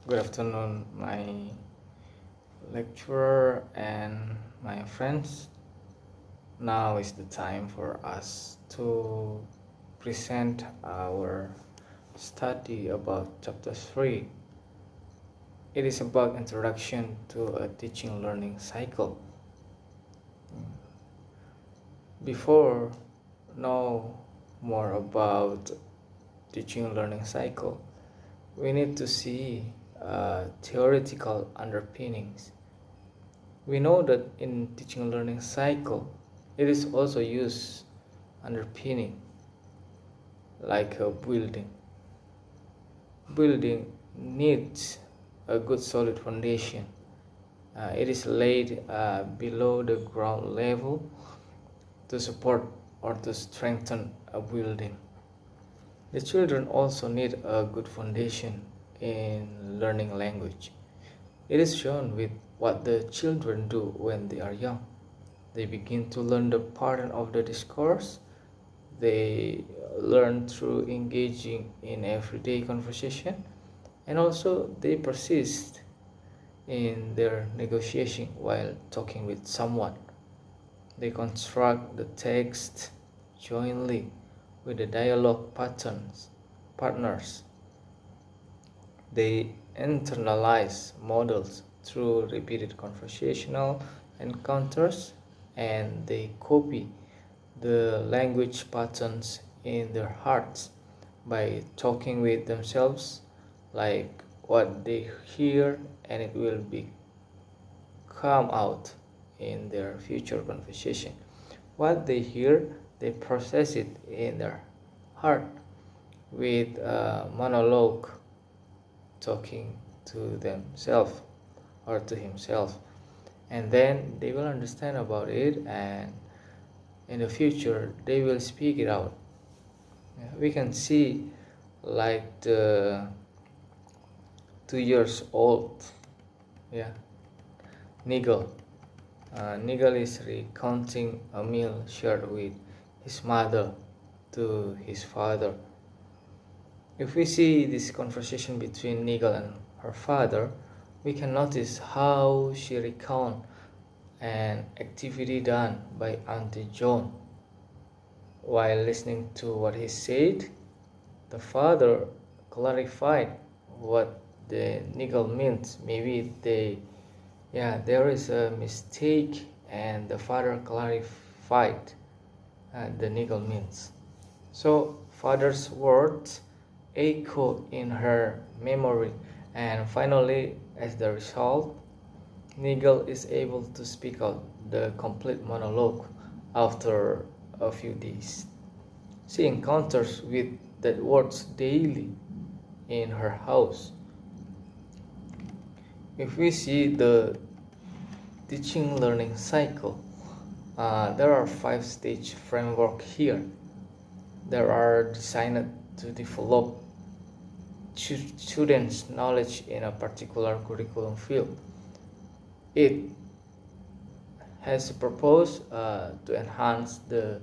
Good afternoon, my lecturer and my friends. Now is the time for us to present our study about chapter 3. It is about introduction to a teaching learning cycle. Before know more about teaching learning cycle, we need to see theoretical underpinnings. We know that in teaching learning cycle, it is also used underpinning like a building. Building needs a good solid foundation. It is laid below the ground level to support or to strengthen a building. The children also need a good foundation in learning language. It is shown with what the children do when they are young. They begin to learn the pattern of the discourse. They learn through engaging in everyday conversation, and also they persist in their negotiation while talking with someone. They construct the text jointly with the dialogue partners. They internalize models through repeated conversational encounters, and they copy the language patterns in their hearts by talking with themselves like what they hear, and it will be come out in their future conversation. What they hear, they process it in their heart with a monologue, talking to themselves or to himself, and then they will understand about it, and in the future they will speak it out. We can see like the 2 years old, Nigel. Nigel is recounting a meal shared with his mother to his father. If we see this conversation between Nigel and her father, we can notice how she recounts an activity done by Auntie Joan. While listening to what he said, the father clarified what the Nigel meant. Maybe there is a mistake, and the father clarified the Nigel means. So father's words echo in her memory, and finally, as the result, Nigel is able to speak out the complete monologue after a few days. She encounters with that words daily in her house. If we see the teaching learning cycle, there are 5-stage framework here. There are designed to develop students' knowledge in a particular curriculum field. It has a purpose to enhance the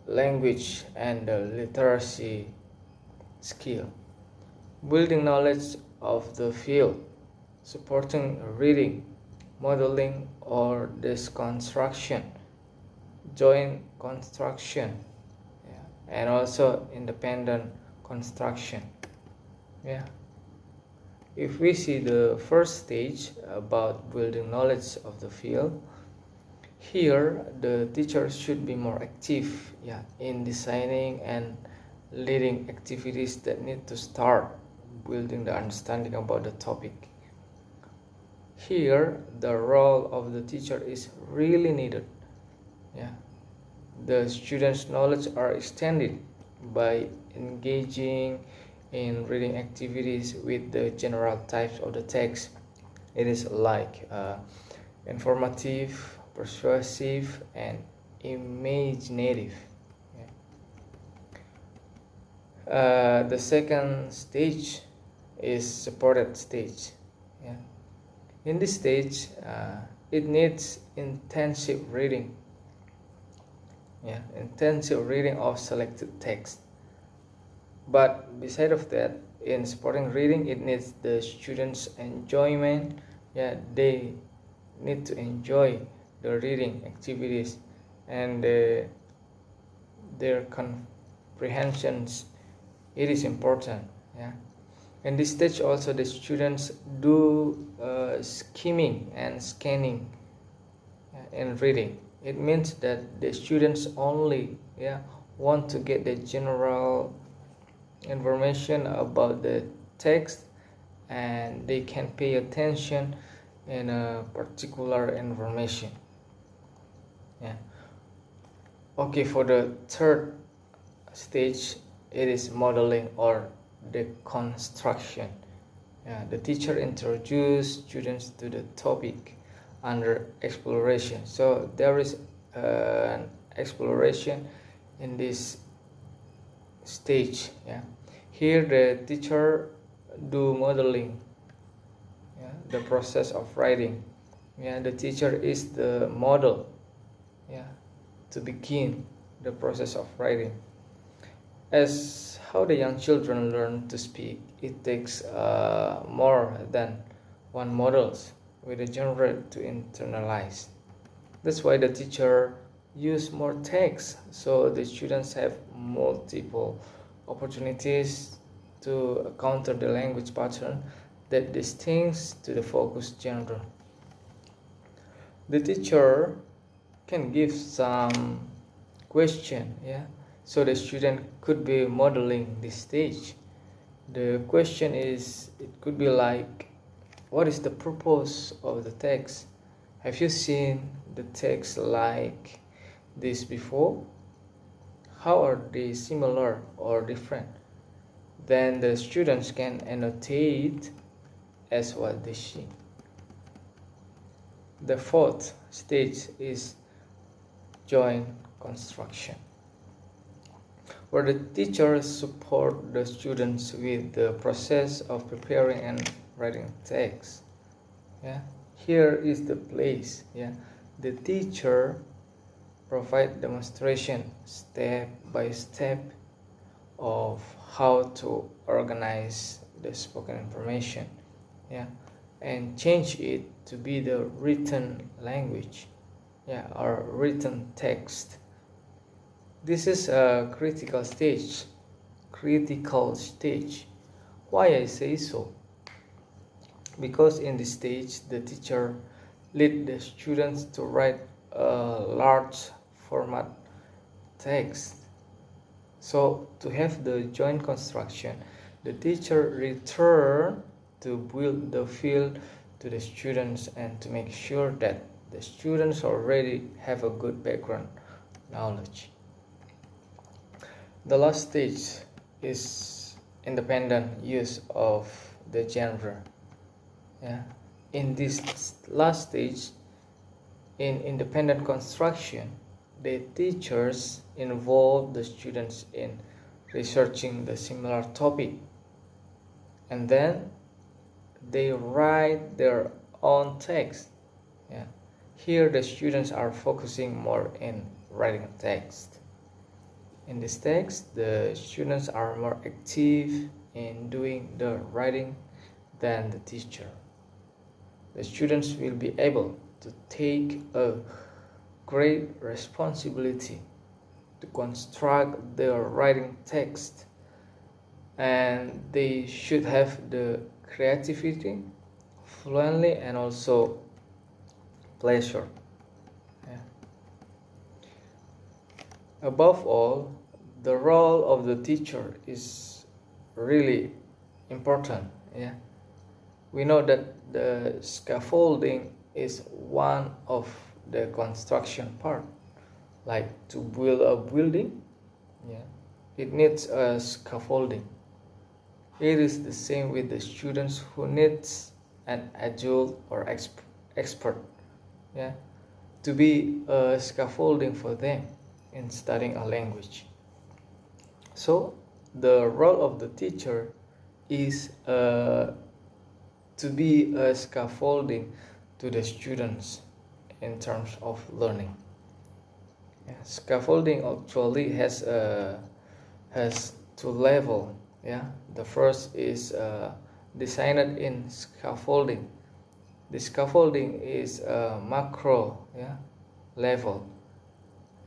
language and the literacy skill, building knowledge of the field, supporting reading, modeling or deconstruction, joint construction, and also independent construction. If we see the first stage about building knowledge of the field, here the teacher should be more active in designing and leading activities that need to start building the understanding about the topic. Here the role of the teacher is really needed. The students' knowledge are extended by engaging in reading activities with the general types of the text. It is like informative, persuasive, and imaginative. The second stage is supported stage. In this stage, it needs intensive reading. Intensive reading of selected text. But beside of that, in supporting reading, it needs the students' enjoyment. Yeah, they need to enjoy the reading activities, and their comprehensions. It is important. Yeah. In this stage also the students do skimming and scanning in reading. It means that the students only want to get the general information about the text, and they can pay attention in a particular information. Yeah. Okay, for the third stage, it is modeling or the construction. Yeah, the teacher introduces students to the topic under exploration. So there is an exploration in this stage. Yeah, here the teacher do modeling. Yeah, the process of writing. Yeah, the teacher is the model. Yeah, to begin the process of writing. As how the young children learn to speak, it takes more than one models with the genre to internalize. That's why the teacher use more text, so the students have multiple opportunities to counter the language pattern that distinguishes to the focused genre. The teacher can give some question, so the student could be modeling this stage. The question is, it could be like, what is the purpose of the text? Have you seen the text like this before? How are they similar or different? Then the students can annotate as what they see. The fourth stage is joint construction, where the teachers support the students with the process of preparing and writing text. Here is the place. The teacher provide demonstration step by step of how to organize the spoken information, and change it to be the written language, or written text. This is a critical stage. Why I say so? Because in this stage the teacher lead the students to write a large format text. So to have the joint construction, the teacher return to build the field to the students and to make sure that the students already have a good background knowledge. The last stage is independent use of the genre. In this last stage, in independent construction, the teachers involve the students in researching the similar topic, and then they write their own text. Here the students are focusing more in writing text. In this text, the students are more active in doing the writing than the teacher. The students will be able to take a great responsibility to construct their writing text, and they should have the creativity, fluently, and also pleasure. Above all, the role of the teacher is really important. We know that the scaffolding is one of the construction part. Like to build a building, it needs a scaffolding. It is the same with the students who needs an adult or expert, to be a scaffolding for them in studying a language. So the role of the teacher is to be a scaffolding to the students in terms of learning. Scaffolding actually has two levels. Yeah, the first is designed in scaffolding. The scaffolding is a macro, yeah, level,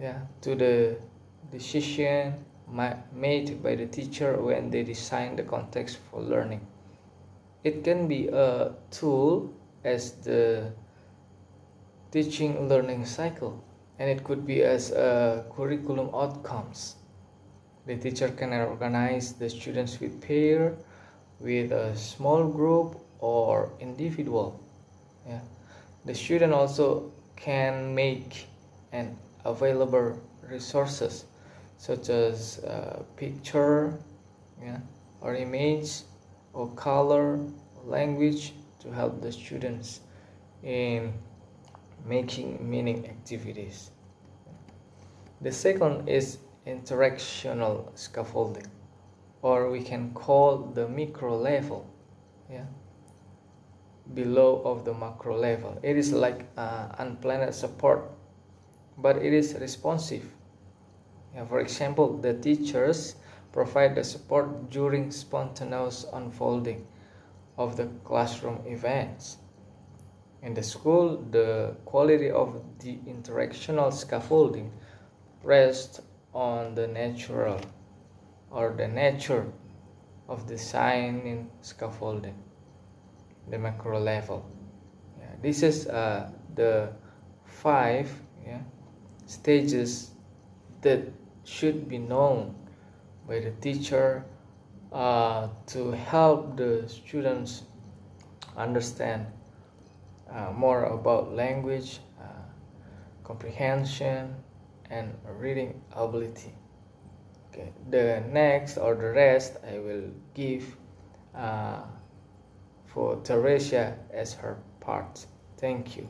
yeah, to the decision made by the teacher when they design the context for learning. It can be a tool as the teaching learning cycle, and it could be as a curriculum outcomes. The teacher can organize the students with pair, with a small group or individual. Yeah. The student also can make and available resources such as picture, yeah, or image or color or language to help the students in making meaning activities. The second is interactional scaffolding, or we can call the micro level, yeah, below of the macro level. It is like unplanned support, but it is responsive. Yeah, for example, the teachers provide the support during spontaneous unfolding of the classroom events. In the school, the quality of the interactional scaffolding rests on the natural or the nature of design in scaffolding, the macro level. Yeah, this is the 5, yeah, stages that should be known by the teacher to help the students understand more about language comprehension and reading ability. Okay, the next or the rest I will give uh, for Teresia as her part. Thank you.